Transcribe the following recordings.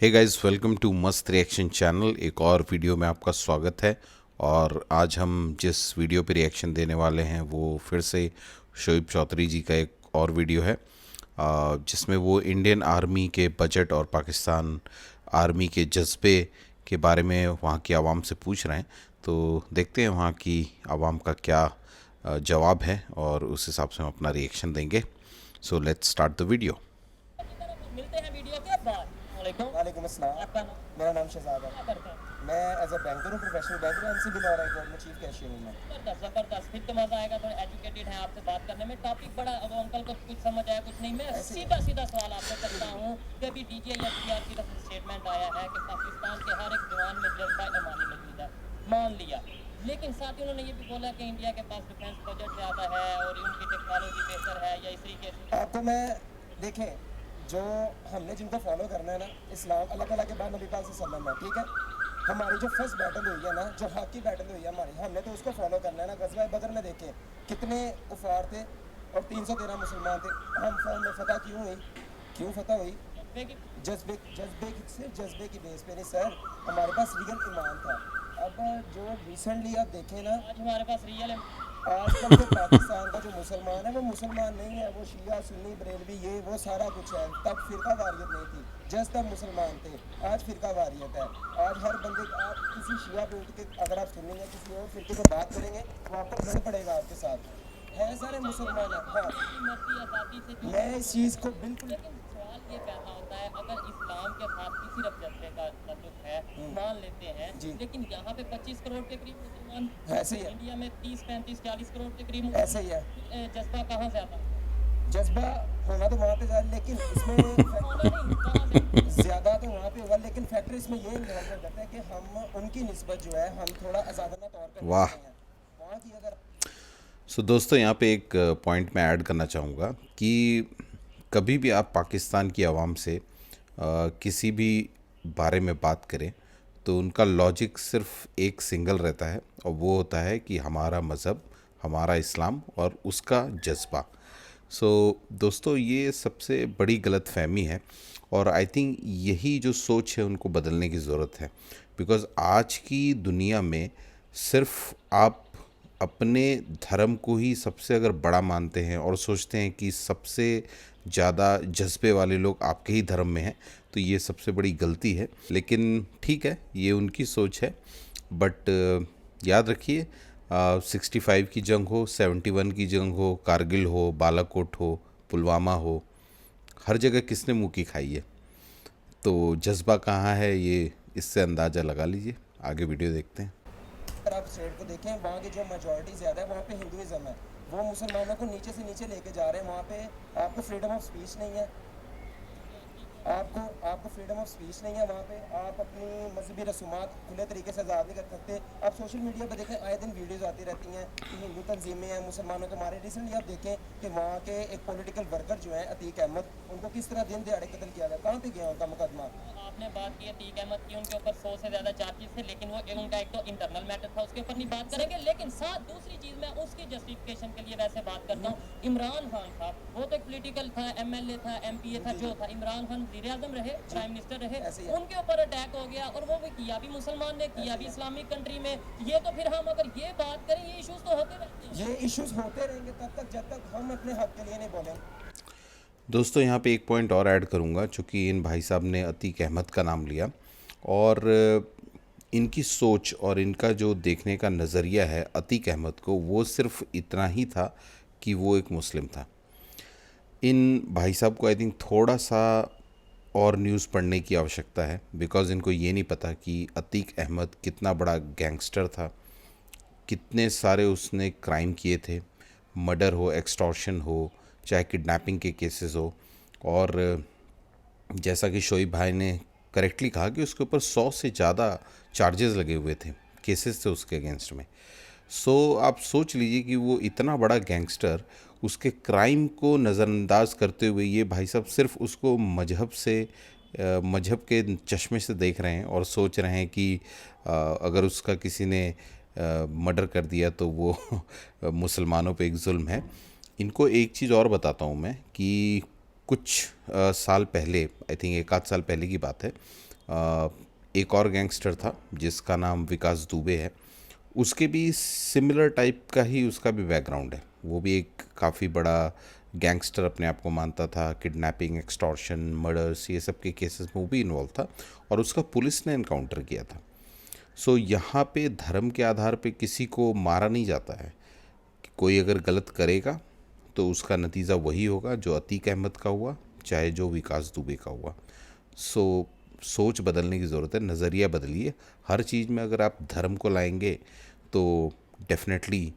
Hey guys, welcome to मस्त reaction channel. एक और वीडियो में आपका स्वागत है। और आज हम जिस वीडियो पे रिएक्शन देने वाले हैं वो फिर से शोएब चौधरी जी का एक और वीडियो है, जिसमें वो इंडियन आर्मी के बजट और पाकिस्तान आर्मी के जज्बे के बारे में वहाँ की आवाम से पूछ रहे हैं। तो देखते हैं वहाँ की आवाम का क्या जवाब है और उस हिसाब से हम अपना रिएक्शन देंगे। So let's start the video. मिलते हैं वीडियो के बाद। वालेकुम अस्सलाम। आपका नाम? मेरा नाम शहजाद क्या है। करते हैं? मैं एज अ बैंकर हूँ, professional banker, MCB law high court में चीफ कैशियर हूँ मैं। जबरदस्त जबरदस्त, फिर तो मजा आएगा। थोड़े एजुकेटेड हैं आपसे बात करने में। टॉपिक बड़ा, अब अंकल को कुछ समझ आया कुछ नहीं। मैं ऐसे ही। सीधा सीधा सवाल आपसे करता हूँ कि अभी डीजीआई या पीआर की तरफ से स्टेटमेंट आया है कि पाकिस्तान के हर एक जवान में जज्बा ईमानी मौजूद है, मान लिया। लेकिन साथ ही उन्होंने ये भी बोला कि इंडिया के पास डिफेंस बजट ज़्यादा है और उनकी टेक्नोलॉजी बेहतर है या इस तरीके से। आपको मैं देखें, जो हमने जिनको फॉलो करना है ना, इस्लाम अल्लाह ताला के बाद नबी पाक सल्लल्लाहु अलैहि वसल्लम है, ठीक है। हमारी जो फर्स्ट बैटल हुई है ना, जो हक की बैटल हुई है हमारी, हमने तो उसको फॉलो करना है ना। गज़वा बदर में देखें कितने कुफार थे और 313 मुसलमान थे। हम फॉर्म में फतह क्यों हुई? क्यों फतह हुई? जज्बे जज्बे सिर्फ जज्बे की बेस पे नहीं सर, हमारे पास रियल ईमान था। अब जो रिसेंटली आप देखें ना, आज हमारे पास रियल है। आजकल के पाकिस्तान का जो मुसलमान है वो मुसलमान नहीं है, वो शिया सुन्नी बरेलवी ये वो सारा कुछ है। तब फिरका वारियत नहीं थी, जस्ट तब मुसलमान थे। आज फिरका वारियत है। आज हर बंदे, आप किसी शिया पे उठ के अगर आप सुनेंगे, किसी और फिरके पे बात करेंगे, वो आपको लड़ पड़ेगा आपके साथ। है सारे मुसलमान हैं। हाँ, मर्जी आज़ादी से जो मैं इस चीज़ को बिल्कुल लेकिन सवाल ये पैदा होता है, अगर इस्लाम के साथ किसी रफ जज्बे का ताल्लुक है, मान लेते हैं, जी। लेकिन यहाँ पे 25 करोड़ के करीब मुसलमान, ऐसे ही है। इंडिया में 30 35 40 करोड़ के करीब ऐसे ही है। जज्बा कहाँ से आता है? जज्बा होना तो वहाँ पे ज़्यादा, लेकिन इसमें होना नहीं, कहाँ से? ज़्यादा तो वहाँ पे होगा, लेकिन फैक्टर इसमें ये इन्वॉल्व करता है कि हम उनकी निस्बत जो है हम थोड़ा आज़ादाना तौर पर वाह। हैं। वहाँ की अगर सो दोस्तों, यहाँ पे एक पॉइंट मैं ऐड करना चाहूँगा कि कभी भी आप पाकिस्तान की आवाम से किसी भी बारे में बात करें तो उनका लॉजिक सिर्फ एक सिंगल रहता है, और वो होता है कि हमारा मज़हब, हमारा इस्लाम और उसका जज्बा। सो दोस्तों, ये सबसे बड़ी गलतफहमी है और आई थिंक यही जो सोच है उनको बदलने की ज़रूरत है। बिकॉज़ आज की दुनिया में सिर्फ आप अपने धर्म को ही सबसे अगर बड़ा मानते हैं और सोचते हैं कि सबसे ज़्यादा जज्बे वाले लोग आपके ही धर्म में हैं, तो ये सबसे बड़ी गलती है। लेकिन ठीक है, ये उनकी सोच है। बट याद रखिए, 65 की जंग हो, 71 की जंग हो, कारगिल हो, बालाकोट हो, पुलवामा हो, हर जगह किसने मुँह की खाई है। तो जज्बा कहाँ है, ये इससे अंदाज़ा लगा लीजिए। आगे वीडियो देखते हैं। आप स्टेट को देखें, वहाँ की जो मेजॉरिटी ज़्यादा है वहाँ पे हिंदुज़म है। वो मुसलमानों को नीचे से नीचे लेके जा रहे हैं। वहाँ पे आपको फ्रीडम ऑफ स्पीच नहीं है। आपको आपको फ्रीडम ऑफ स्पीच नहीं है वहाँ पे। आप अपनी मजहबी रसूमात खुले तरीके से आज़ाद नहीं कर सकते। आप सोशल मीडिया पर देखें, आए दिन वीडियोज़ आती रहती हैं कि हिंदू तंजीमें हैं मुसलमानों को मारे। रिसेंटली आप देखें कि वहाँ के एक पॉलिटिकल वर्कर जो है अतीक अहमद, उनको किस तरह दिन दिहाड़े कत्ल किया गया। कहाँ पे गया उनका मुकदमा? आपने बात की है अतीक अहमद की, उनके ऊपर 100 से ज़्यादा चार्जेस थे, लेकिन वो उनका एक तो इंटरनल मैटर था, उसके ऊपर नहीं बात करेंगे। लेकिन साथ दूसरी चीज़ मैं उसकी जस्टिफिकेशन के लिए वैसे बात करता हूँ। इमरान खान साहब, वो तो एक पोलिटिकल था, एमएलए था, एमपीए था, जो था। इमरान खान वज़ीर आज़म रहे, प्राइम मिनिस्टर रहे, ऐसे ही है। उनके ऊपर अटैक हो गया और वो भी किया भी मुसलमान ने, किया भी इस्लामिक कंट्री में। ये तो फिर हम अगर ये बात करें, ये इशूज़ तो होते रहते हैं। ये इश्यूज होते रहेंगे तब तक जब तक हम अपने हक के लिए नहीं बोलेंगे। दोस्तों, यहाँ पे एक पॉइंट और ऐड करूँगा, चूँकि इन भाई साहब ने अतीक अहमद का नाम लिया, और इनकी सोच और इनका जो देखने का नज़रिया है अतीक अहमद को, वो सिर्फ इतना ही था कि वो एक मुस्लिम था। इन भाई साहब को आई थिंक थोड़ा सा और न्यूज़ पढ़ने की आवश्यकता है, बिकॉज़ इनको ये नहीं पता कि अतीक अहमद कितना बड़ा गैंगस्टर था, कितने सारे उसने क्राइम किए थे, मर्डर हो, एक्सटॉर्शन हो, चाहे किडनैपिंग के केसेस हो। और जैसा कि शोएब भाई ने करेक्टली कहा कि उसके ऊपर 100 से ज़्यादा चार्जेस लगे हुए थे, केसेस थे उसके अगेंस्ट में। सो आप सोच लीजिए कि वो इतना बड़ा गैंगस्टर, उसके क्राइम को नज़रअंदाज करते हुए ये भाई साहब सिर्फ उसको मजहब से, मजहब के चश्मे से देख रहे हैं और सोच रहे हैं कि अगर उसका किसी ने मर्डर कर दिया तो वो मुसलमानों पे एक जुल्म है। इनको एक चीज़ और बताता हूँ मैं कि कुछ साल पहले, आई थिंक एक आध साल पहले की बात है, एक और गैंगस्टर था जिसका नाम विकास दुबे है, उसके भी सिमिलर टाइप का ही उसका भी बैकग्राउंड है। वो भी एक काफ़ी बड़ा गैंगस्टर अपने आप को मानता था, किडनैपिंग, एक्सटॉर्शन, मर्डर्स, ये सब के केसेस में वो भी इन्वॉल्व था और उसका पुलिस ने इनकाउंटर किया था। सो यहाँ पे धर्म के आधार पे किसी को मारा नहीं जाता है कि कोई अगर गलत करेगा तो उसका नतीजा वही होगा जो अतीक अहमद का हुआ, चाहे जो विकास दुबे का हुआ। सो सोच बदलने की ज़रूरत है, नज़रिया बदलिए। हर चीज़ में अगर आप धर्म को लाएंगे तो डेफिनेटली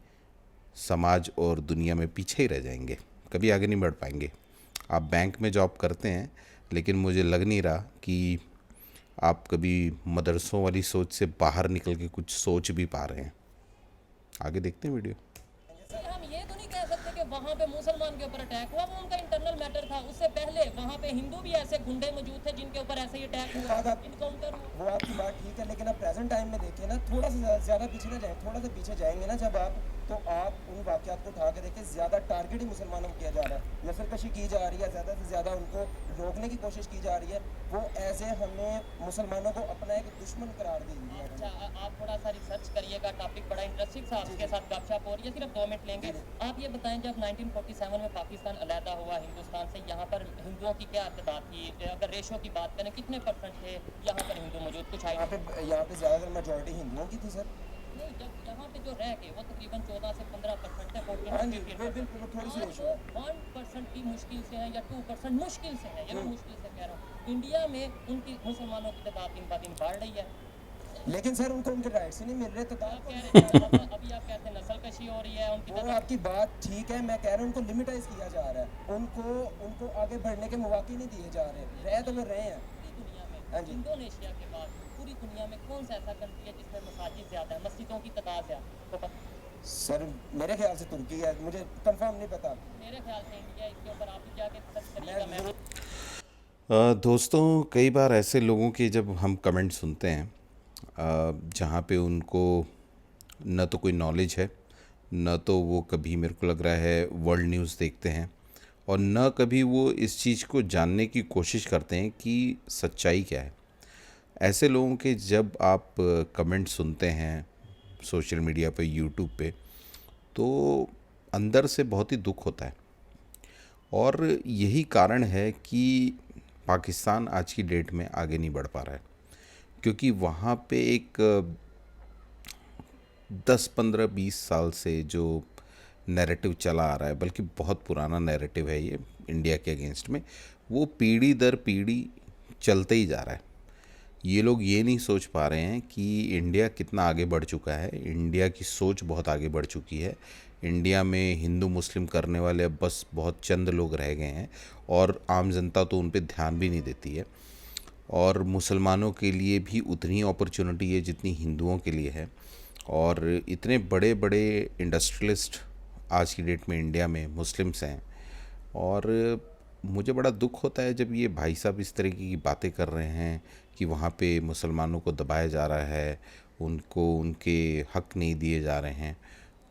समाज और दुनिया में पीछे ही रह जाएंगे, कभी आगे नहीं बढ़ पाएंगे। आप बैंक में जॉब करते हैं, लेकिन मुझे लग नहीं रहा कि आप कभी मदरसों वाली सोच से बाहर निकल के कुछ सोच भी पा रहे हैं। आगे देखते हैं वीडियो। हम ये तो नहीं कह सकते कि वहाँ पे मुसलमान के ऊपर अटैक हुआ, वो उनका इंटरनल मैटर था। उससे पहले वहाँ पे हिंदू भी ऐसे गुंडे मौजूद थे जिनके ऊपर ऐसे ही अटैक हुआ, इनकाउंटर हुआ। वो आपकी बात ठीक है, लेकिन अब प्रेजेंट टाइम में देखिए ना, थोड़ा सा ज़्यादा पीछे ना जाए, थोड़ा सा पीछे जाएंगे ना जब आप, तो आप उन वाक़यात को उठा के देखिए, ज़्यादा टारगेट ही मुसलमानों को किया जा रहा है, नस्लकशी की जा रही है, ज़्यादा से ज़्यादा उनको रोकने की कोशिश की जा रही है। वो ऐसे हमें मुसलमानों को अपना एक दुश्मन करार दे रही है। अच्छा, आप थोड़ा सा रिसर्च करिएगा, टॉपिक बड़ा इंटरेस्टिंग था, आपके साथ गपशप हो रही है, सिर्फ 2 मिनट लेंगे। आप ये बताएं, जब 1947 में पाकिस्तान अलहदा हुआ हिंदुस्तान से, यहाँ पर हिंदुओं की क्या तादाद थी? अगर रेशो की बात करें, कितने परसेंट थे यहाँ पर हिंदू मौजूद? कुछ यहाँ आइडिया? पे ज़्यादातर मेजॉरिटी हिंदुओं की थी सर। नहीं, जब यहाँ पे जो रह गए वो तकरीबन 14 से 15% है, 14 हाँ से जी, 15%। बिल्कुल थोड़ी सी आज रेशो वो है। 1% की मुश्किल से है या 2% मुश्किल से है, ये मैं मुश्किल से कह रहा हूँ। इंडिया में उनकी मुसलमानों की तादाद दिन ब दिन बढ़ रही है। लेकिन सर उनको उनके राइट्स ही नहीं मिल रहे, तो आप कह रहे थे अभी आप कहते हैं नस्लकशी हो रही है, उनकी वो तादाद आपकी बात ठीक है, मैं कह रहा हूँ उनको लिमिटाइज किया जा रहा है, उनको आगे बढ़ने के मौके नहीं दिए जा रहे, रह तो वो रहे हैं। पूरी दुनिया हाँ में, जी। इंडोनेशिया के बाद पूरी दुनिया में कौन सा ऐसा कंट्री है जिसमें मसाजिद ज़्यादा है, मस्जिदों की तादाद ज़्यादा? तो सर मेरे ख्याल से तुर्की है, मुझे कंफर्म नहीं पता। मेरे ख्याल से इंडिया, इसके ऊपर आप भी जाके सर्च करिएगा। मैं मैं दोस्तों, कई बार ऐसे लोगों के जब हम कमेंट सुनते हैं जहाँ पे उनको न तो कोई नॉलेज है, न तो वो कभी, मेरे को लग रहा है, वर्ल्ड न्यूज़ देखते हैं, और न कभी वो इस चीज़ को जानने की कोशिश करते हैं कि सच्चाई क्या है। ऐसे लोगों के जब आप कमेंट सुनते हैं सोशल मीडिया पे, यूट्यूब पे, तो अंदर से बहुत ही दुख होता है। और यही कारण है कि पाकिस्तान आज की डेट में आगे नहीं बढ़ पा रहा है, क्योंकि वहाँ पे एक 10 15 20 साल से जो नैरेटिव चला आ रहा है, बल्कि बहुत पुराना नैरेटिव है ये इंडिया के अगेंस्ट में, वो पीढ़ी दर पीढ़ी चलते ही जा रहा है। ये लोग ये नहीं सोच पा रहे हैं कि इंडिया कितना आगे बढ़ चुका है, इंडिया की सोच बहुत आगे बढ़ चुकी है। इंडिया में हिंदू मुस्लिम करने वाले अब बस बहुत चंद लोग रह गए हैं, और आम जनता तो उन पे ध्यान भी नहीं देती है। और मुसलमानों के लिए भी उतनी ही अपॉर्चुनिटी है जितनी हिंदुओं के लिए है। और इतने बड़े बड़े इंडस्ट्रियलिस्ट आज की डेट में इंडिया में मुस्लिम्स हैं, और मुझे बड़ा दुख होता है जब ये भाई साहब इस तरीके की बातें कर रहे हैं कि वहाँ पे मुसलमानों को दबाया जा रहा है, उनको उनके हक नहीं दिए जा रहे हैं।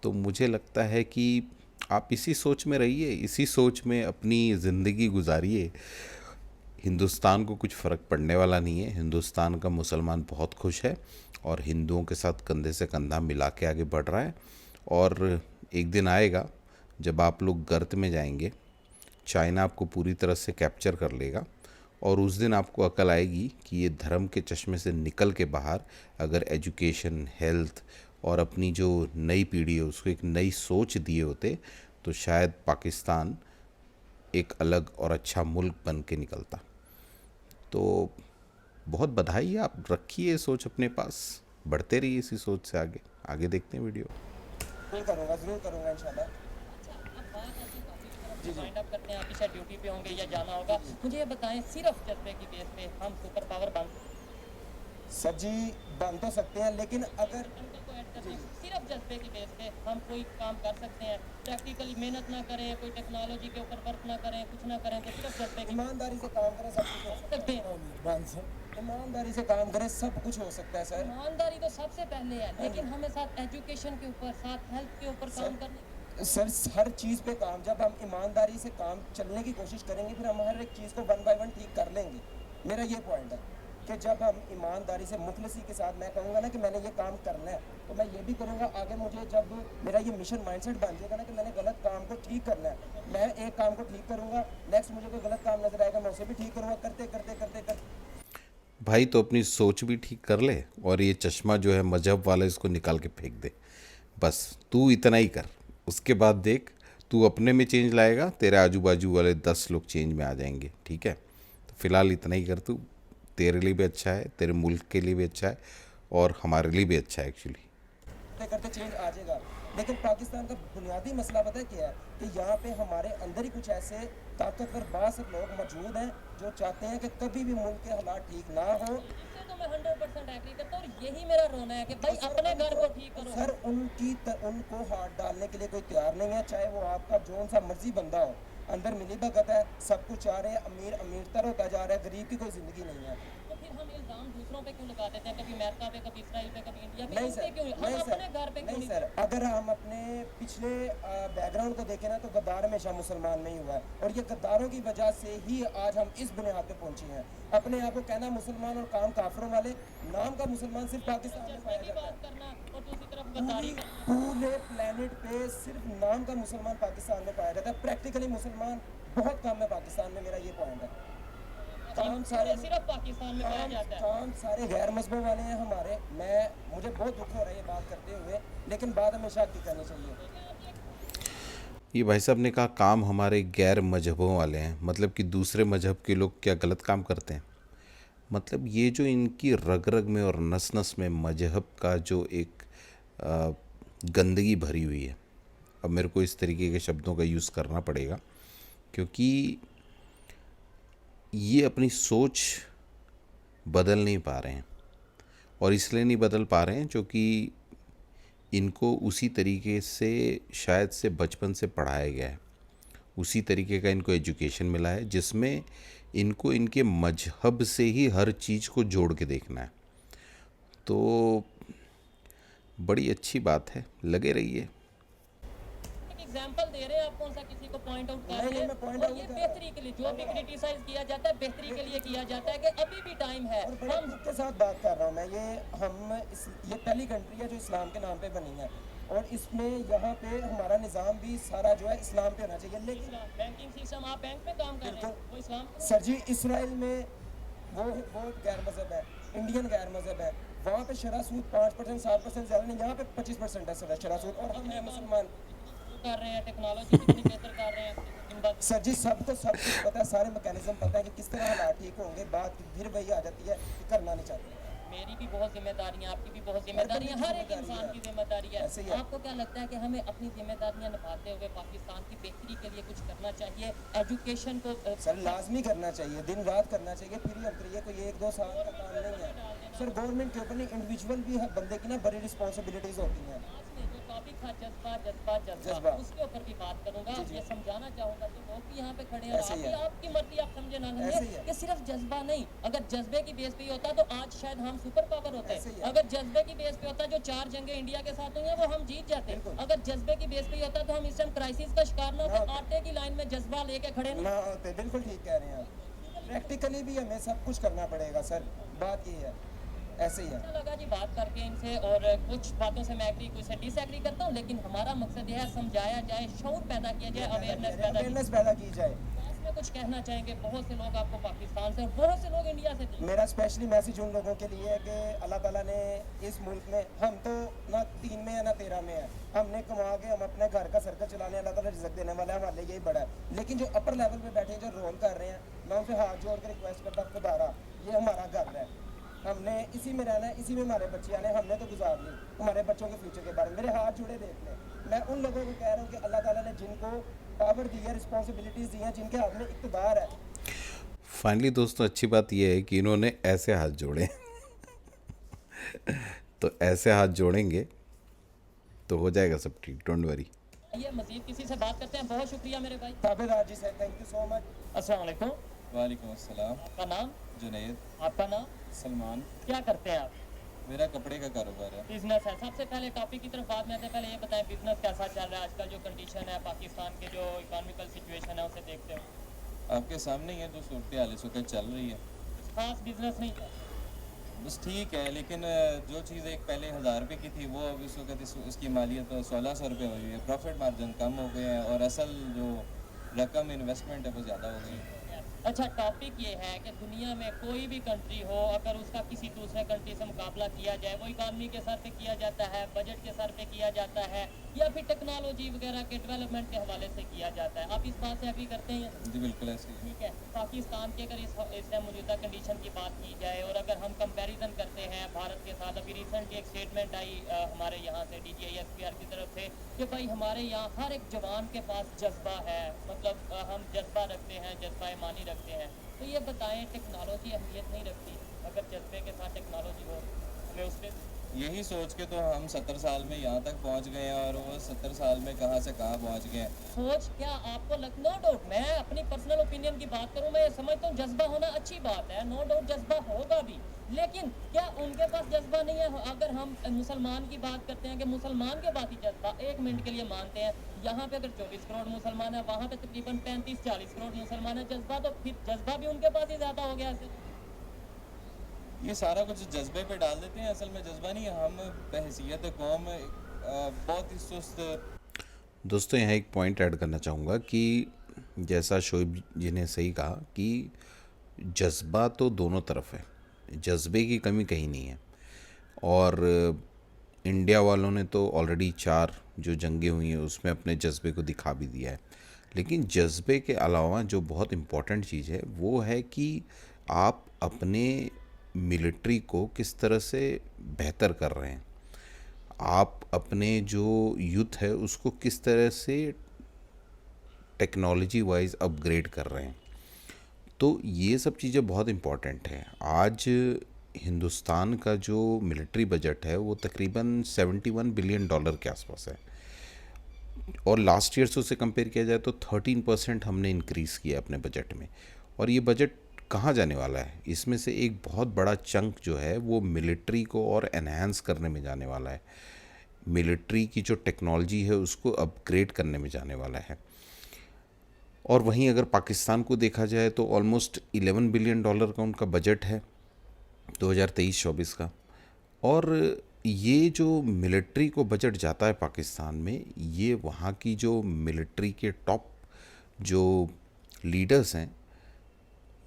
तो मुझे लगता है कि आप इसी सोच में रहिए, इसी सोच में अपनी ज़िंदगी गुजारिए। हिंदुस्तान को कुछ फ़र्क पड़ने वाला नहीं है। हिंदुस्तान का मुसलमान बहुत खुश है और हिंदुओं के साथ कंधे से कंधा मिला के आगे बढ़ रहा है। और एक दिन आएगा जब आप लोग गर्त में जाएंगे, चाइना आपको पूरी तरह से कैप्चर कर लेगा, और उस दिन आपको अकल आएगी कि ये धर्म के चश्मे से निकल के बाहर अगर एजुकेशन, हेल्थ और अपनी जो नई पीढ़ी है उसको एक नई सोच दिए होते, तो शायद पाकिस्तान एक अलग और अच्छा मुल्क बन के निकलता। तो बहुत बधाई, आप रखिए सोच अपने पास, बढ़ते रहिए इसी सोच से आगे। आगे देखते हैं वीडियो। ज़रूर करूँगा इंशाल्लाह। अच्छा, अब बात ऐसी टॉपिक की तरफ वाइंड अप करते हैं। आप शायद ड्यूटी पे होंगे या जाना होगा। मुझे ये बताएं, सिर्फ जज्बे की बेस पे हम सुपर पावर बन सर जी बन तो सकते हैं, लेकिन अगर अंकल को ऐड कर दें, सिर्फ जज्बे की बेस पे हम कोई काम कर सकते हैं? प्रैक्टिकली मेहनत ना करें, कोई टेक्नोलॉजी के ऊपर वर्क ना करें, कुछ ना करें, तो सिर्फ जज्बे की ईमानदारी से काम करें सब कुछ हो सकता है। ईमानदारी से काम करें सब कुछ हो सकता है सर। ईमानदारी तो सबसे पहले है, लेकिन हमें साथ एजुकेशन के ऊपर, साथ हेल्थ के ऊपर काम करने। सर हर चीज़ पे काम, जब हम ईमानदारी से काम चलने की कोशिश करेंगे, फिर हम हर एक चीज़ को 1 बाय 1 ठीक कर लेंगे। मेरा ये पॉइंट है। कि जब हम ईमानदारी से मुखलसी के साथ मैं कहूँगा ना कि मैंने ये काम करना है, तो मैं ये भी करूँगा आगे मुझे जब मेरा ये मिशन माइंडसेट बन जाएगा ना कि मैंने गलत काम को ठीक करना है, मैं एक काम को ठीक करूँगा, नेक्स्ट मुझे कोई गलत काम नजर आएगा मैं उसे भी ठीक करूँगा, करते करते करते करते भाई तो अपनी सोच भी ठीक कर ले और ये चश्मा जो है मजहब वाला इसको निकाल के फेंक दे। बस तू इतना ही कर, उसके बाद देख तू अपने में चेंज लाएगा, तेरे आजू बाजू वाले 10 लोग चेंज में आ जाएंगे। ठीक है, तो फिलहाल इतना ही कर तू, तेरे लिए भी अच्छा है, तेरे मुल्क के लिए भी अच्छा है और हमारे लिए भी अच्छा है एक्चुअली। करते चेंज आ जाएगा। लेकिन पाकिस्तान का बुनियादी मसला पता है क्या है कि यहाँ पे हमारे अंदर ही कुछ ऐसे ताकतवर बासर लोग मौजूद हैं जो चाहते हैं कि कभी भी मुल्क के हालात ठीक ना हो। इससे तो मैं 100% एग्री करता हूँ और यही मेरा रोना है कि भाई अपने घर को ठीक करो। सर उनको हाथ डालने के लिए कोई तैयार नहीं है, चाहे वो आपका जोन सा मर्जी बंदा हो। अंदर मिली भगत है, सब कुछ चाह रहे हैं, अमीर अमीरतर होता जा रहा है, गरीब की कोई जिंदगी नहीं है। तो फिर हम इल्जाम दूसरों पे क्यों लगा देते हैं, कभी अमेरिका पे, कभी इसराइल पे, कभी इंडिया पे? नहीं इन पे सर, क्यों? हम नहीं अपने घर पे सर, क्यों नहीं नहीं? सर, अगर हम अपने पिछले बैकग्राउंड को देखें ना तो गद्दार हमेशा मुसलमान नहीं हुआ है और ये गद्दारों की वजह से ही आज हम इस बुनियाद पे पहुंचे हैं। अपने आप को कहना मुसलमान और काम काफरों वाले, नाम का मुसलमान सिर्फ पाकिस्तान में पाया की जाता है। बात करना और दूसरी तरफ गद्दारी करना। पूरे प्लेनेट पे सिर्फ नाम का मुसलमान पाकिस्तान में पाया जाता है, प्रैक्टिकली मुसलमान बहुत कम है पाकिस्तान में। मेरा ये पॉइंट है। काम सारे सिर्फ पाकिस्तान में पाया जाता है। काम सारे गैर मजहबों वाले हैं हमारे। मुझे बहुत दुख हो रहा है ये बात करते हुए, लेकिन बात हमेशा की करनी चाहिए। ये भाई साहब ने कहा काम हमारे गैर मजहबों वाले हैं, मतलब कि दूसरे मजहब के लोग क्या गलत काम करते हैं? मतलब ये जो इनकी रग रग में और नस नस में मजहब का जो एक गंदगी भरी हुई है, अब मेरे को इस तरीके के शब्दों का यूज़ करना पड़ेगा क्योंकि ये अपनी सोच बदल नहीं पा रहे हैं और इसलिए नहीं बदल पा रहे हैं क्योंकि इनको उसी तरीके से शायद से बचपन से पढ़ाया गया है, उसी तरीके का इनको एजुकेशन मिला है जिसमें इनको इनके मजहब से ही हर चीज़ को जोड़ के देखना है। तो बड़ी अच्छी बात है, लगे रहिए। एग्जाम्पल दे रहे हैं आप, कौन सा किसी को पॉइंट आउट कर नहीं, रहे हैं? मैं point और out ये कर रहा बेहतरी के लिए जो भी क्रिटिसाइज किया जाता है बेहतरी के लिए किया जाता है कि अभी भी टाइम है। और बड़े दुख के साथ बात कर रहा हूँ मैं, ये पहली कंट्री है जो इस्लाम के नाम पे बनी है और इसमें यहाँ पे हमारा निज़ाम भी सारा जो है इस्लाम पे होना चाहिए। लेकिन बैंकिंग सिस्टम, आप बैंक में काम कर रहे हैं, वो इस्लाम सर जी इसराइल में वो गैर मजहब है, इंडियन गैर मजहब है, वहाँ पे शरह सूद 5% 7% ज़्यादा नहीं, यहाँ पे 25% है शरह सूद और हम हैं मुसलमान। कर रहे हैं, टेक्नोलॉजी कितनी बेहतर कर रहे हैं इन बात। सर जी सबको सब कुछ पता है, सारे मैकेनिज्म पता है कि किस तरह हालात ठीक होंगे, बात फिर वही आ जाती है कि करना नहीं चाहते। मेरी भी बहुत जिम्मेदारियां, आपकी भी बहुत जिम्मेदारियां, हर एक इंसान की जिम्मेदारी है। ऐसे ही है। आपको क्या लगता है कि हमें अपनी जिम्मेदारियां निभाते हुए पाकिस्तान की बेहतरी के लिए कुछ करना चाहिए? एजुकेशन को सर लाजमी करना चाहिए, दिन रात करना चाहिए, फ्री ऑफ करिए, कोई 1-2 साल का काम नहीं है। सर गवर्नमेंट के ऊपर नहीं, इंडिविजुअल भी हर बंदे की ना बड़ी रिस्पॉन्सिबिलिटीज होती हैं। जो टॉपिक था जज्बा जज्बा जज्बा। जज्बा, उसके ऊपर भी बात करूंगा। ये समझाना चाहूंगा कि लोग भी यहाँ पे खड़े हैं, ऐसे ही है। आपकी मर्जी, आप समझे ना ऐसे ही समझे है। कि सिर्फ जज्बा नहीं, अगर जज्बे की बेस पे ही होता तो आज शायद हम सुपर पावर होते ऐसे ही हैं। है। अगर जज्बे की बेस पे होता, जो 4 जंगें इंडिया के साथ हुई हैं वो हम जीत जाते। बिल्कुल। अगर जज्बे की बेस पे ही होता तो हम इस टाइम क्राइसिस का शिकार ना होते। आटे की लाइन में जज्बा लेके खड़े ना। ना होते, बिल्कुल ठीक कह रहे हैं आप। प्रैक्टिकली भी हमें सब कुछ करना पड़ेगा सर, बात ये है। ऐसे ही है। अच्छा लगा जी बात करके इनसे, और कुछ बातों से मैं एग्री, कुछ से डिसएग्री करता हूँ, लेकिन हमारा मकसद यह है समझाया जाए, शऊर पैदा किया जाए, अवेयरनेस पैदा की जाए। में कुछ कहना चाहेंगे? बहुत से लोग आपको पाकिस्तान से और बहुत से लोग इंडिया से थे। मेरा स्पेशली मैसेज उन लोगों के लिए है कि अल्लाह ताला ने इस मुल्क में, हम तो ना 3 में है ना 13 में है, हमने कमा के हम अपने घर का सर्कल चलाने, अल्लाह ताला रिज़्क़ देने वाला है, हमारे लिए यही बड़ा है। लेकिन जो अपर लेवल पे बैठे जो रोल कर रहे हैं, मैं उनसे हाथ जोड़ कर रिक्वेस्ट करता हूँ, खुदारा ये हमारा घर है, हमने इसी में रहना है, इसी में हमारे बच्चे आने, हमने तो गुजार ली, हमारे बच्चों के फ्यूचर के बारे में मेरे हाथ जुड़े देख लें। मैं उन लोगों को कह रहा हूँ कि अल्लाह ताला ने जिनको पावर दी है, रिस्पॉन्सिबिलिटीज़ दी हैं, जिनके हाथ में इक़्तिदार है। फाइनली दोस्तों अच्छी बात यह है कि इन्होंने ऐसे हाथ जोड़े तो ऐसे हाथ जोड़ेंगे तो हो जाएगा सब ठीक, डोंट वरी। ये मजीद किसी से बात करते हैं। बहुत शुक्रिया मेरे भाई। ताबेदार जी से थैंक यू सो मच। अस्सलाम वालेकुम। वालेकुम अस्सलाम। आपका नाम? जुनैद। आपका नाम? सलमान। क्या करते हैं आप? मेरा कपड़े का कारोबार है। बिजनेस है। सबसे पहले टॉपिक की तरफ बात में आते हैं, पहले ये बताएं बिजनेस कैसा चल रहा है आजकल, जो कंडीशन है पाकिस्तान के, जो इकोनॉमिकल सिचुएशन है उसे देखते हो। आपके सामने ही है जो सूरत हाल इस वक्त चल रही है। खास बिजनेस नहीं है। बस ठीक है, लेकिन जो चीज़ एक पहले 1000 रुपये की थी वो अब इस वक्त उसकी मालियत 1600 रुपये हो गई है। प्रॉफिट मार्जिन कम हो गए हैं और असल जो रकम इन्वेस्टमेंट है वो ज़्यादा हो गई है। अच्छा, टॉपिक ये है कि दुनिया में कोई भी कंट्री हो, अगर उसका किसी दूसरे कंट्री से मुकाबला किया जाए, वो इकानमी के सर पे किया जाता है, बजट के सर पे किया जाता है, या फिर टेक्नोलॉजी वगैरह के डेवलपमेंट के हवाले से किया जाता है। आप इस बात से एग्री करते हैं? जी बिल्कुल ऐसे ही है। ठीक है। पाकिस्तान की अगर इस मौजूदा कंडीशन की बात की जाए और अगर हम कंपैरिजन करते हैं भारत के साथ, अभी रिसेंटली एक स्टेटमेंट आई हमारे यहाँ से DGISPR की तरफ से कि भाई हमारे यहाँ हर एक जवान के पास जज्बा है, मतलब हम जज्बा रखते हैं, जज्बा ईमानी रखते हैं। तो ये बताएं, टेक्नोलॉजी अहमियत नहीं रखती? अगर जज्बे के साथ टेक्नोलॉजी हो, हमें उस पर यही सोच के तो हम 70 साल में यहाँ तक पहुँच गए हैं और वो 70 साल में कहाँ से कहाँ पहुँच गए हैं। सोच क्या आपको नो डाउट, मैं अपनी पर्सनल ओपिनियन की बात करूं, मैं ये समझता हूँ जज्बा होना अच्छी बात है, नो डाउट जज्बा होगा भी, लेकिन क्या उनके पास जज्बा नहीं है? अगर हम मुसलमान की बात करते हैं कि मुसलमान के पास ही जज्बा, एक मिनट के लिए मानते हैं यहाँ पे अगर 24 करोड़ मुसलमान है, वहाँ पे तकरीबन 35-40 करोड़ मुसलमान है, जज्बा तो फिर जज्बा भी उनके पास ही ज़्यादा हो गया है। ये सारा कुछ जज्बे पे डाल देते हैं, असल में जज्बा नहीं है। हम बहैसियत कौम बहुत ही सुस्त। दोस्तों यहाँ एक पॉइंट ऐड करना चाहूँगा कि जैसा शोएब जी ने सही कहा कि जज्बा तो दोनों तरफ है, जज्बे की कमी कहीं नहीं है। और इंडिया वालों ने तो ऑलरेडी 4 जो जंगें हुई हैं उसमें अपने जज्बे को दिखा भी दिया है। लेकिन जज्बे के अलावा जो बहुत इम्पॉर्टेंट चीज़ है वो है कि आप अपने मिलिट्री को किस तरह से बेहतर कर रहे हैं, आप अपने जो यूथ है उसको किस तरह से टेक्नोलॉजी वाइज अपग्रेड कर रहे हैं। तो ये सब चीज़ें बहुत इम्पॉर्टेंट हैं। आज हिंदुस्तान का जो मिलिट्री बजट है वो तकरीबन $71 बिलियन के आसपास है, और लास्ट ईयर से उसे कंपेयर किया जाए तो 13% हमने इंक्रीज़ किया अपने बजट में। और ये बजट कहाँ जाने वाला है? इसमें से एक बहुत बड़ा चंक जो है वो मिलिट्री को और एनहांस करने में जाने वाला है, मिलिट्री की जो टेक्नोलॉजी है उसको अपग्रेड करने में जाने वाला है। और वहीं अगर पाकिस्तान को देखा जाए तो ऑलमोस्ट $11 बिलियन का उनका बजट है 2023-24 का। और ये जो मिलिट्री को बजट जाता है पाकिस्तान में, ये वहाँ की जो मिलिट्री के टॉप जो लीडर्स हैं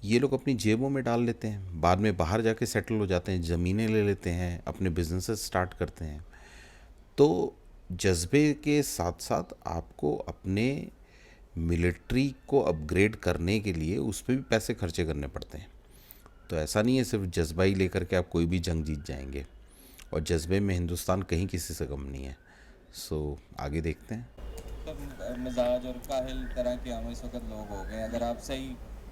ये लोग अपनी जेबों में डाल लेते हैं, बाद में बाहर जाके सेटल हो जाते हैं, ज़मीनें ले लेते हैं, अपने बिजनेसेस स्टार्ट करते हैं। तो जज्बे के साथ साथ आपको अपने मिलिट्री को अपग्रेड करने के लिए उस पर भी पैसे खर्चे करने पड़ते हैं। तो ऐसा नहीं है सिर्फ जज्बा ही लेकर के आप कोई भी जंग जीत जाएंगे, और जज्बे में हिंदुस्तान कहीं किसी से कम नहीं है। सो आगे देखते हैं। तो मिजाज और काहिल तरह के हम इस वक्त लोग हो गए हैं।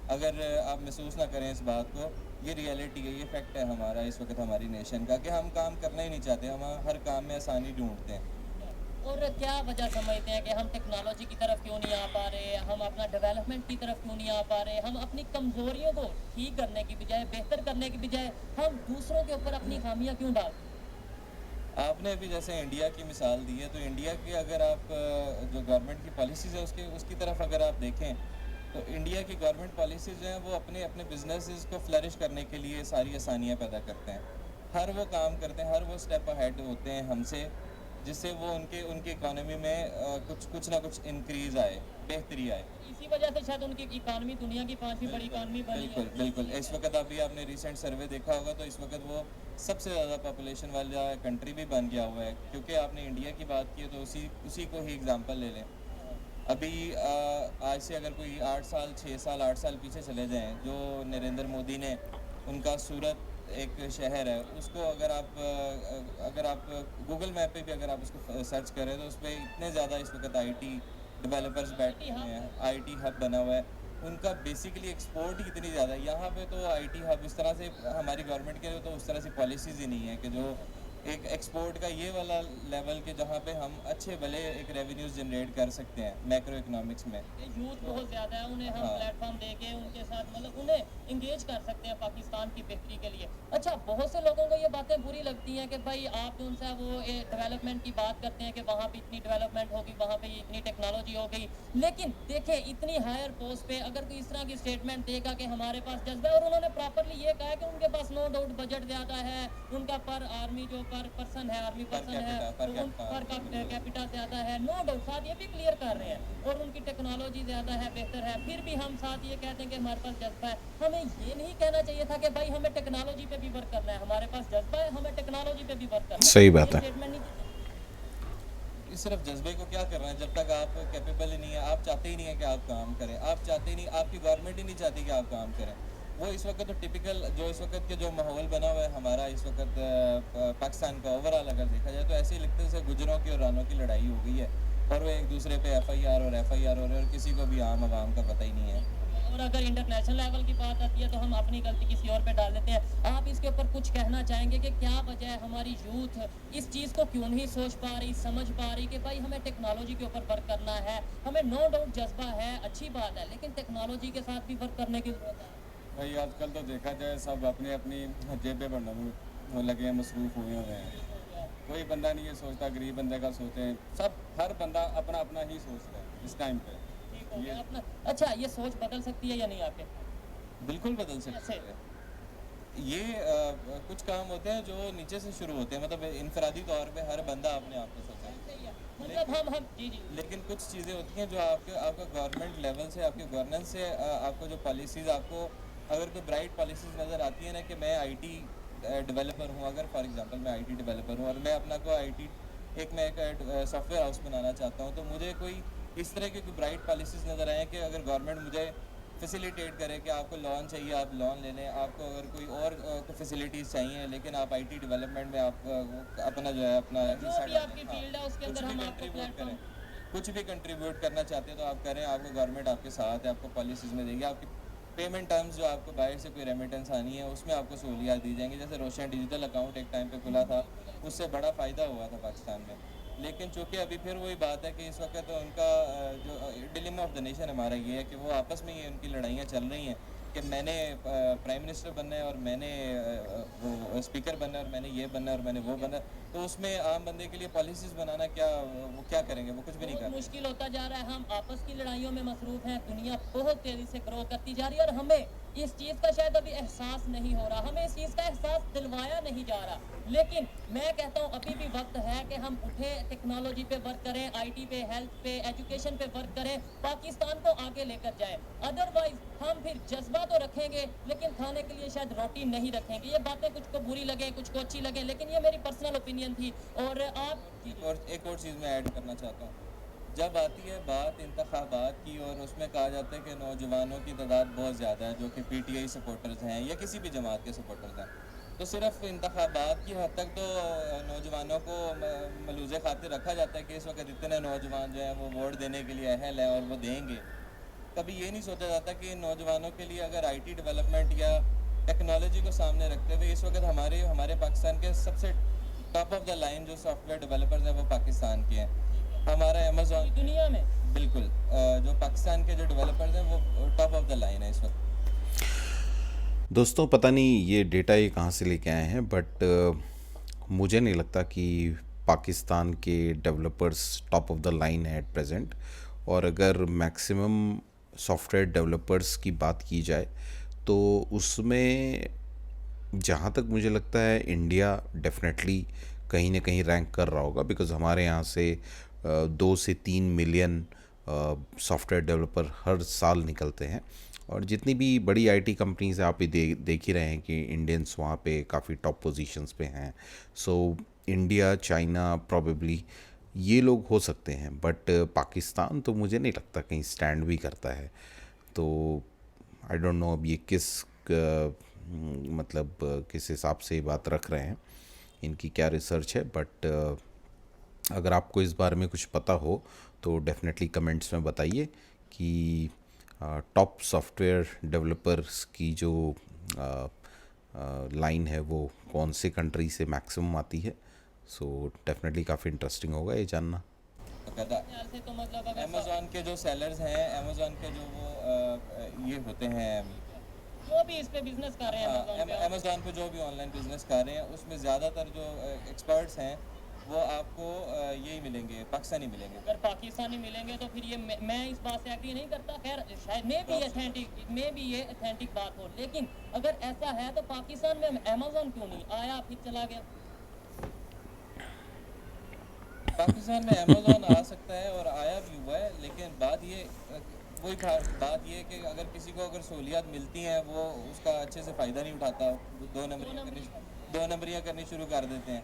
अगर आप महसूस ना करें इस बात को, ये रियलिटी है, ये फैक्ट है हमारा इस वक्त हमारी नेशन का, कि हम काम करना ही नहीं चाहते, हम हर काम में आसानी ढूंढते हैं। और क्या वजह समझते हैं कि हम टेक्नोलॉजी की तरफ क्यों नहीं आ पा रहे, हम अपना डेवलपमेंट की तरफ क्यों नहीं आ पा रहे? हम अपनी कमज़ोरियों को ठीक करने की बजाय, बेहतर करने की बजाय, हम दूसरों के ऊपर अपनी खामियां क्यों डालते हैं? आपने अभी जैसे इंडिया की मिसाल दी है, तो इंडिया की अगर आप जो गवर्नमेंट की पॉलिसीज़ है उसकी तरफ अगर आप देखें, तो इंडिया की गवर्नमेंट पॉलिसीज़ जो हैं वो अपने अपने बिजनेसेस को फ्लरिश करने के लिए सारी आसानियाँ पैदा करते हैं। हर वो काम करते हैं, हर वो स्टेप अहेड होते हैं हमसे, जिससे वो उनकी इकोनॉमी में कुछ ना कुछ इंक्रीज़ आए, बेहतरी आए। इसी वजह से शायद उनकी इकानमी दुनिया की 5वीं बड़ी इकानमी बनी है। बिल्कुल। इस वक्त अभी आपने रिसेंट सर्वे देखा होगा, तो इस वक्त वो सबसे ज़्यादा पॉपुलेशन वाला कंट्री भी बन गया हुआ है। क्योंकि आपने इंडिया की बात की है तो उसी को ही एग्जांपल ले लें। अभी आज से अगर कोई 8 साल 6 साल 8 साल पीछे चले जाएं, जो नरेंद्र मोदी ने, उनका सूरत एक शहर है, उसको अगर आप गूगल मैप पे भी अगर आप उसको सर्च करें तो उस पर इतने ज़्यादा इस वक्त IT डेवलपर्स बैठे हुए हैं, IT हब बना हुआ है। उनका बेसिकली एक्सपोर्ट ही इतनी ज़्यादा है। यहाँ पे तो IT हब इस तरह से हमारी गवर्नमेंट के तो उस तरह से पॉलिसीज़ ही नहीं है कि जो एक एक्सपोर्ट का ये वाला लेवल के जहाँ पे हम अच्छे भले एक रेवेन्यूज जनरेट कर सकते हैं मैक्रो इकोनॉमिक्स में। यूथ बहुत ज़्यादा है, उन्हें हम हाँ। प्लेटफॉर्म दे के उनके साथ मतलब उन्हें इंगेज कर सकते हैं पाकिस्तान की बेहतरी के लिए। अच्छा, बहुत से लोगों को ये बातें बुरी लगती हैं कि भाई आप उनसे वो डेवलपमेंट की बात करते हैं कि वहाँ पे इतनी डेवलपमेंट होगी, वहाँ पे इतनी टेक्नोलॉजी हो गई, लेकिन देखें इतनी हायर पोस्ट पे अगर कोई इस तरह की स्टेटमेंट देगा कि हमारे पास जज्बा है, और उन्होंने प्रॉपरली ये कहा है कि उनके पास नो डाउट बजट ज़्यादा है, उनका पर आर्मी जो पर पर्सन है, आर्मी पर्सन है, per उन पर कैपिटा ज़्यादा है, नो डाउट, साथ ये भी क्लियर कर रहे हैं, और उनकी टेक्नोलॉजी ज़्यादा है, बेहतर है, फिर भी हम साथ ये कहते हैं कि हमारे पास जज्बा है। हमें ये नहीं कहना चाहिए था कि भाई हमें टेक्नोलॉजी पे भी वर्क करना है, हमारे पास जज्बा है, हमें टेक्नोलॉजी पे भी वर्क करना है। सही बात ये है। स्टेटमेंट नहीं इस सिर्फ जज्बे को क्या करना है जब तक आप कैपेबल ही नहीं है, आप चाहते ही नहीं है कि आप काम करें, आप चाहते ही नहीं, आपकी गवर्नमेंट ही नहीं चाहती कि आप काम करें। वो इस वक्त तो टिपिकल जो इस वक्त के जो माहौल बना हुआ है हमारा इस वक्त पाकिस्तान का ओवरऑल अगर देखा जाए तो ऐसे ही लगता है जैसे गुजरों की और रानों की लड़ाई हो गई है और वो एक दूसरे पे FIR और FIR हो रहे हैं और किसी को भी आम आवाम का पता ही नहीं है। और अगर इंटरनेशनल लेवल की बात आती है तो हम अपनी गलती किसी और पे डाल देते हैं। आप इसके ऊपर कुछ कहना चाहेंगे कि क्या वजह है हमारी यूथ इस चीज़ को क्यों नहीं सोच पा रही, समझ पा रही कि भाई हमें टेक्नोलॉजी के ऊपर वर्क करना है, हमें नो डाउट जज्बा है, अच्छी बात है, लेकिन टेक्नोलॉजी के साथ भी वर्क करने की जरूरत है। भाई आजकल तो देखा जाए सब अपनी अपनी जेबें बढ़ने में लगे हैं, मसरूफ़ हुए हुए हैं। कोई बंदा नहीं ये सोचता गरीब बंदे का सोचते हैं, सब हर बंदा अपना अपना ही सोच रहा है इस टाइम पे। ठीक हो गया अपना। अच्छा, ये सोच बदल सकती है या नहीं आपके? बिल्कुल बदल सकते हैं। ये कुछ काम होते हैं जो नीचे से शुरू होते हैं, मतलब इनफरादी तौर पे हर बंदा अपने आप को सोचता है, सही है। मतलब हम जी जी लेकिन कुछ चीज़ें होती हैं जो आपका गवर्नमेंट लेवल से, आपके गवर्नेंस से, आपको जो पॉलिसीज़ आपको अगर कोई ब्राइट पॉलिसीज़ नज़र आती है ना कि मैं IT डेवलपर हूँ, अगर फॉर एग्जांपल मैं IT डेवलपर हूँ और मैं अपना को IT मैं एक सॉफ्टवेयर हाउस बनाना चाहता हूँ, तो मुझे कोई इस तरह की कोई ब्राइट पॉलिसीज़ नज़र आए कि अगर गवर्नमेंट मुझे फैसिलिटेट करे कि आपको लोन चाहिए आप लोन ले लें, आपको अगर कोई और फैसिलिटीज़ चाहिए लेकिन आप IT डेवलपमेंट में आप अपना जो है अपना जो हिस्सा भी डालें, आपकी हाँ, फील्ड है उसके कुछ अंदर भी हम आपको कंट्रीब्यूट प्लेटफॉर्म करें, कुछ भी कंट्रीब्यूट करना चाहते हैं तो आप करें, आपको गवर्नमेंट आपके साथ है, आपको पॉलिसीज़ में देगी, आपकी पेमेंट टर्म्स जो आपको बाहर से कोई रेमिटेंस आनी है उसमें आपको सहूलियात दी जाएंगी। जैसे रोशन डिजिटल अकाउंट एक टाइम पे खुला था, उससे बड़ा फ़ायदा हुआ था पाकिस्तान में, लेकिन चूँकि अभी फिर वही बात है कि इस वक्त तो उनका जो डिलेमा ऑफ द नेशन हमारा ये है कि वो आपस में ये उनकी लड़ाइयाँ चल रही हैं कि मैंने प्राइम मिनिस्टर बनना है और मैंने वो स्पीकर बनना है और मैंने ये बनना है और मैंने वो बनना है, तो उसमें आम बंदे के लिए पॉलिसीज़ बनाना वो क्या करेंगे, वो कुछ भी नहीं बहुत कर मुश्किल होता जा रहा है। हम आपस की लड़ाइयों में मसरूफ हैं, दुनिया बहुत तेजी से ग्रो करती जा रही है और हमें इस चीज़ का शायद अभी एहसास नहीं हो रहा, हमें इस चीज़ का एहसास दिलवाया नहीं जा रहा, लेकिन मैं कहता हूँ अभी भी वक्त है कि हम उठे, टेक्नोलॉजी पे वर्क करें, IT पे, हेल्थ पे, एजुकेशन पे वर्क करें, पाकिस्तान को आगे लेकर जाएं। अदरवाइज हम फिर जज्बा तो रखेंगे लेकिन खाने के लिए शायद रोटी नहीं रखेंगे। ये बातें कुछ को बुरी लगे, कुछ को अच्छी लगे, लेकिन ये मेरी पर्सनल ओपिनियन थी। और आप एक और चीज़ मैं ऐड करना चाहता हूँ, जब आती है बात इंतखाबात की और उसमें कहा जाता है कि नौजवानों की तादाद बहुत ज़्यादा है जो कि PTI सपोर्टर्स हैं या किसी भी जमात के सपोर्टर्स हैं, तो सिर्फ इंतखाबात की हद तक तो नौजवानों को मलूज़ खातिर रखा जाता है कि इस वक्त इतने नौजवान जो हैं वो वोट देने के लिए अहल हैं और वो देंगे। कभी ये नहीं सोचा जाता कि नौजवानों के लिए अगर IT डेवलपमेंट या टेक्नोलॉजी को सामने रखते हुए इस वक्त हमारे पाकिस्तान के सबसे टॉप ऑफ द लाइन जो सॉफ्टवेयर डेवलपर्स हैं वो पाकिस्तान के हैं। हमारा अमेज़ॉन दुनिया में बिल्कुल जो पाकिस्तान के जो डेवलपर्स हैं वो टॉप ऑफ द लाइन है इस वक्त। दोस्तों पता नहीं ये डेटा ये कहाँ से लेके आए हैं, बट मुझे नहीं लगता कि पाकिस्तान के developers top of the line है एट प्रेजेंट। और अगर मैक्सिमम सॉफ्टवेयर डेवलपर्स की बात की जाए तो उसमें जहाँ तक मुझे लगता है इंडिया डेफिनेटली कहीं ना कहीं रैंक कर रहा होगा, बिकॉज़ हमारे यहाँ से 2 से 3 मिलियन सॉफ्टवेयर डेवलपर हर साल निकलते हैं। और जितनी भी बड़ी IT कंपनीज हैं, आप भी देख ही रहे हैं कि इंडियंस वहाँ पे काफ़ी टॉप पोजीशंस पे हैं। सो इंडिया, चाइना प्रोबेबली ये लोग हो सकते हैं, बट पाकिस्तान तो मुझे नहीं लगता कहीं स्टैंड भी करता है। तो आई डोंट नो अब ये मतलब किस हिसाब से ये बात रख रहे हैं, इनकी क्या रिसर्च है, बट अगर आपको इस बारे में कुछ पता हो तो डेफिनेटली कमेंट्स में बताइए कि टॉप सॉफ्टवेयर डेवलपर्स की जो लाइन है वो कौन से कंट्री से मैक्सिमम आती है। सो डेफिनेटली काफ़ी इंटरेस्टिंग होगा ये जानना। ख्याल से तो मतलब अगर अमेज़ॉन के जो सेलर्स हैं, अमेज़ॉन के जो वो ये होते हैं, जो भी इस पे बिजनेस कर रहे हैं Amazon पे, अमेज़ॉन पे जो भी ऑनलाइन बिजनेस कर रहे हैं, उसमें ज़्यादातर जो एक्सपर्ट्स हैं वो आपको यही मिलेंगे, पाकिस्तानी मिलेंगे। अगर पाकिस्तानी मिलेंगे तो फिर ये मैं इस बात से एग्री नहीं करता। खैर शायद में भी ये ऑथेंटिक बात हो, लेकिन अगर ऐसा है तो पाकिस्तान में अमेज़न क्यों नहीं आया फिर चला गया? पाकिस्तान में अमेज़ॉन आ सकता है और आया भी हुआ है, लेकिन बात ये कि अगर किसी को अगर सहूलियात मिलती हैं वो उसका अच्छे से फ़ायदा नहीं उठाता, वो दो नंबरियाँ करनी शुरू कर देते हैं।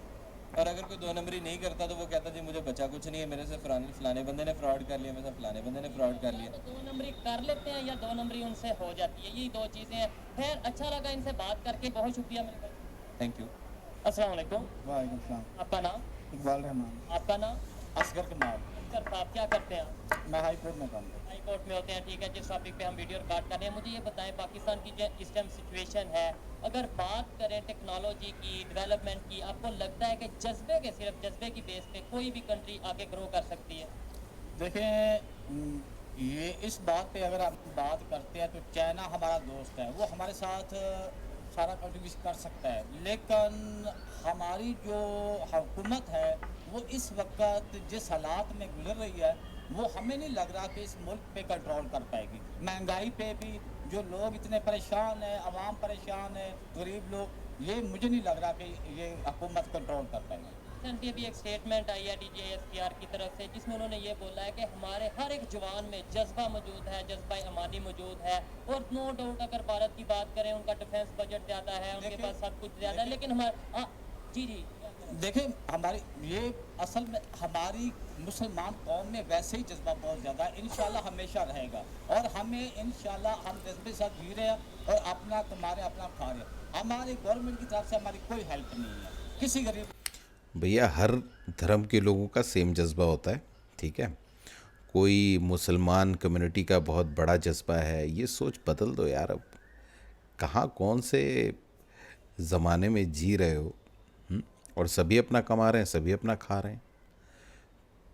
और अगर कोई दो नंबरी नहीं करता तो वो कहता जी मुझे बचा कुछ नहीं है, मेरे से फलाने बंदे ने फ्रॉड कर लिया, मेरे से फलाने बंदे ने फ्रॉड कर लिया। तो दो नंबरी कर लेते हैं या दो नंबरी उनसे हो जाती है, यही दो चीज़ें हैं। खैर अच्छा लगा इनसे बात करके, बहुत शुक्रिया मेरे भाई। Thank you. अस्सलाम वालेकुम। वालेकुम सलाम। आपका नाम? इकबाल रहमान। आपका नाम? असगर कमाल। सर साहब क्या करते हैं आप? मैं हाई कोर्ट में काम करता हाई कोर्ट में होते हैं, ठीक है। जिस टॉपिक पे हम वीडियो रिकॉर्ड कर रहे हैं, मुझे ये बताएं पाकिस्तान की जो इस टाइम सिचुएशन है, अगर बात करें टेक्नोलॉजी की, डेवलपमेंट की, आपको लगता है कि सिर्फ जज्बे की बेस पे कोई भी कंट्री आगे ग्रो कर सकती है? हूँ। देखें ये इस बात पे अगर आप बात करते हैं तो चाइना हमारा दोस्त है, वो हमारे साथ सारा कंट्रीब्यूशन कर सकता है, लेकिन हमारी जो हुकूमत है वो इस वक्त जिस हालात में गुजर रही है वो हमें नहीं लग रहा कि इस मुल्क पे कंट्रोल कर पाएगी। महंगाई पे भी जो लोग इतने परेशान हैं, आवाम परेशान है, गरीब लोग, ये मुझे नहीं लग रहा कि ये हुकूमत कंट्रोल कर पाएगी। रिसेंटली अभी एक स्टेटमेंट आई है DGSPR की तरफ से, जिसमें उन्होंने ये बोला है कि हमारे हर एक जवान में जज्बा मौजूद है, जज्बा अमानी मौजूद है। और नो डाउट अगर भारत की बात करें, उनका डिफेंस बजट ज़्यादा है, उनके देखिए- पास सब कुछ ज़्यादा है, लेकिन हमारा जी देखें हमारी ये असल में हमारी मुसलमान कौम में वैसे ही जज्बा बहुत ज़्यादा है, इंशाल्लाह हमेशा रहेगा। और हमें इंशाल्लाह हम जज्बे के साथ जी रहे हैं और अपना कमा रहे हैं, अपना खा रहे हैं। हमारी गवर्नमेंट की तरफ से हमारी कोई हेल्प नहीं है किसी गरीब। भैया हर धर्म के लोगों का सेम जज्बा होता है, ठीक है। कोई मुसलमान कम्युनिटी का बहुत बड़ा जज्बा है, ये सोच बदल दो यार। अब कहाँ कौन से ज़माने में जी रहे हो? और सभी अपना कमा रहे हैं, सभी अपना खा रहे हैं।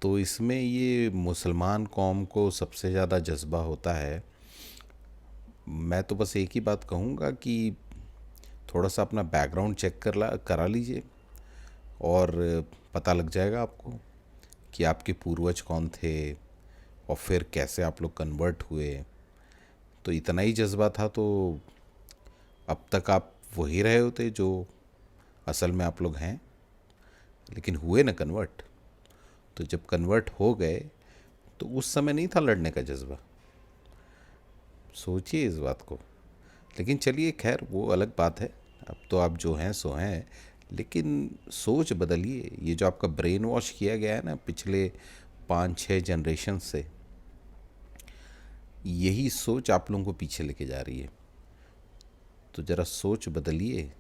तो इसमें ये मुसलमान कौम को सबसे ज़्यादा जज्बा होता है। मैं तो बस एक ही बात कहूँगा कि थोड़ा सा अपना बैकग्राउंड चेक करा लीजिए और पता लग जाएगा आपको कि आपके पूर्वज कौन थे और फिर कैसे आप लोग कन्वर्ट हुए। तो इतना ही जज्बा था तो अब तक आप वही रहे होते जो असल में आप लोग हैं, लेकिन हुए ना कन्वर्ट। तो जब कन्वर्ट हो गए तो उस समय नहीं था लड़ने का जज्बा। सोचिए इस बात को। लेकिन चलिए खैर वो अलग बात है, अब तो आप जो हैं सो हैं, लेकिन सोच बदलिए। ये जो आपका ब्रेन वॉश किया गया है ना पिछले 5-6 जनरेशन से, यही सोच आप लोगों को पीछे लेके जा रही है। तो ज़रा सोच बदलिए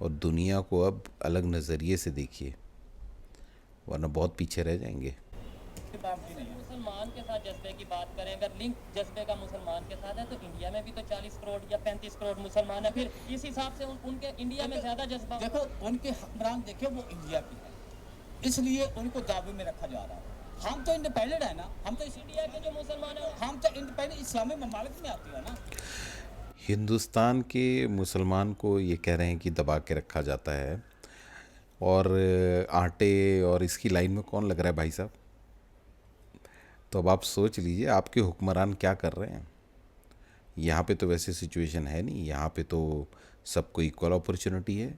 और दुनिया को अब अलग नज़रिए से देखिए, वरना बहुत पीछे रह जाएंगे। मुसलमान के साथ जज्बे की बात करें, अगर लिंक जज्बे का मुसलमान के साथ है तो इंडिया में भी तो 40 करोड़ या 35 करोड़ मुसलमान है, फिर इस हिसाब से उनके इंडिया में ज़्यादा जज्बा। देखो उनके हुक्मरान देखे वो इंडिया की है, इसलिए उनको दावे में रखा जा रहा है। हम तो इंडिपेंडेंट है ना, हम तो इंडिया के जो मुसलमान है हम तो इंडिपेंडेंट इस्लामी ममालिक में आते हैं ना। हिंदुस्तान के मुसलमान को ये कह रहे हैं कि दबा के रखा जाता है, और आटे और इसकी लाइन में कौन लग रहा है भाई साहब? तो अब आप सोच लीजिए आपके हुक्मरान क्या कर रहे हैं। यहाँ पे तो वैसे सिचुएशन है नहीं, यहाँ पे तो सबको इक्वल अपॉर्चुनिटी है।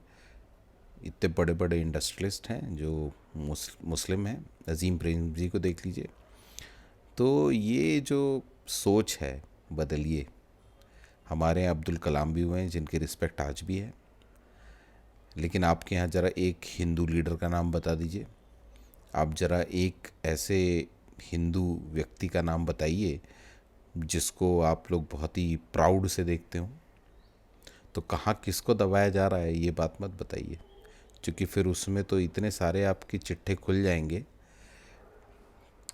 इतने बड़े बड़े इंडस्ट्रियलिस्ट हैं जो मुस्लिम हैं, अजीम प्रेमजी को देख लीजिए। तो ये जो सोच है बदलिए। हमारे यहाँ अब्दुल कलाम भी हुए हैं जिनकी रिस्पेक्ट आज भी है, लेकिन आपके यहाँ ज़रा एक हिंदू लीडर का नाम बता दीजिए। आप ज़रा एक ऐसे हिंदू व्यक्ति का नाम बताइए जिसको आप लोग बहुत ही प्राउड से देखते हो। तो कहाँ किसको दबाया जा रहा है ये बात मत बताइए, क्योंकि फिर उसमें तो इतने सारे आपके चिट्ठे खुल जाएंगे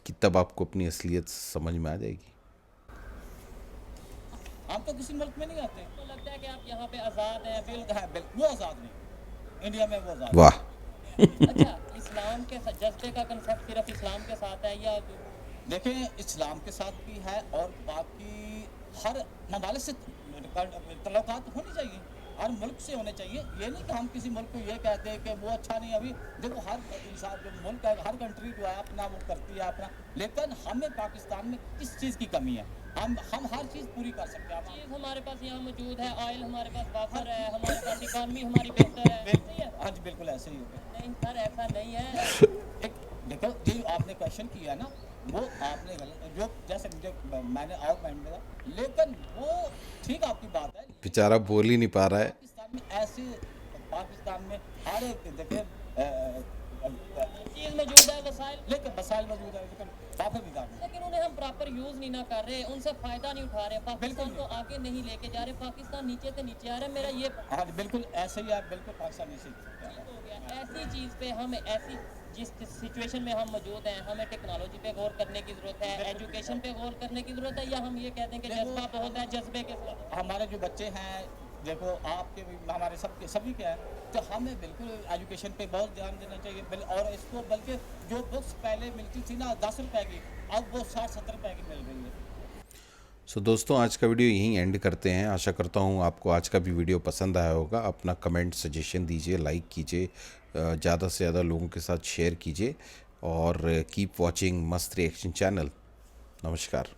कि तब आपको अपनी असलियत समझ में आ जाएगी। हम तो किसी मुल्क में नहीं आते। तो लगता है कि आप यहाँ पे आज़ाद हैं, बिल्कुल वो आज़ाद नहीं। इंडिया में वो ज़्यादा। वाह। अच्छा, इस्लाम के साथ जज्बे का कंसेप्ट सिर्फ इस्लाम के साथ है या देखें, इस्लाम के साथ भी है और बाकी हर ममालिक से तल्लुकात होनी चाहिए, हर मुल्क से होने चाहिए। ये नहीं कि हम किसी मुल्क को ये कहते हैं कि वो अच्छा नहीं। अभी देखो हर इंसान जो मुल्क है, हर कंट्री जो है अपना वो करती है अपना, लेकिन हमें पाकिस्तान में किस चीज़ की कमी है? हम हर चीज़ पूरी कर सकते हैं। चीज़ हमारे पास यहाँ मौजूद है, ऑयल हमारे पास वाफर है, हमारे पास इकॉनमी हमारी बेहतर है, सही है? हाँ जी, बिल्कुल ऐसे ही होगा। नहीं सर, ऐसा नहीं है। एक देखो, जो आपने क्वेश्चन किया ना, वो आपने गलत, जो जैसे मुझे मैंने और माइंड में था, लेकिन वो ठीक आपकी बात है। बेचारा बोल ही नहीं पा रहा है। पाकिस्तान में ऐसे, पाकिस्तान में हर एक देखिए चीज़ मौजूद है, वसाइल, लेकिन वसाइल मौजूद है, लेकिन काफी बिगाड़ है। लेकिन उन्हें हम प्रॉपर यूज़ नहीं ना कर रहे, उनसे फ़ायदा नहीं उठा रहे, पाकिस्तान बिल्कुल। को आगे नहीं लेके जा रहे, पाकिस्तान नीचे से नीचे आ रहा है। मेरा ये हाँ जी, बिल्कुल ऐसे ही है, बिल्कुल पाकिस्तानी से हो गया। ऐसी चीज़ पे हम ऐसी जिस सिचुएशन में हम मौजूद हैं, हमें टेक्नोलॉजी पे गौर करने की ज़रूरत है, एजुकेशन पे गौर करने की ज़रूरत है, या हम ये कहते हैं कि देखो, जज्बा बहुत है, जज्बे के खिलाफ। हमारे जो बच्चे हैं, देखो आपके भी, हमारे सबके सभी के हैं, तो हमें बिल्कुल एजुकेशन पे बहुत ध्यान देना चाहिए। और इसको बल्कि जो बुक्स पहले मिलती थी ना 10 रुपए की, अब वो 60-70 रुपए की मिल रही है। सो दोस्तों, आज का वीडियो यहीं एंड करते हैं। आशा करता हूँ आपको आज का भी वीडियो पसंद आया होगा। अपना कमेंट सजेशन दीजिए, लाइक कीजिए, ज़्यादा से ज़्यादा लोगों के साथ शेयर कीजिए और कीप वॉचिंग मस्त रिएक्शन चैनल। नमस्कार।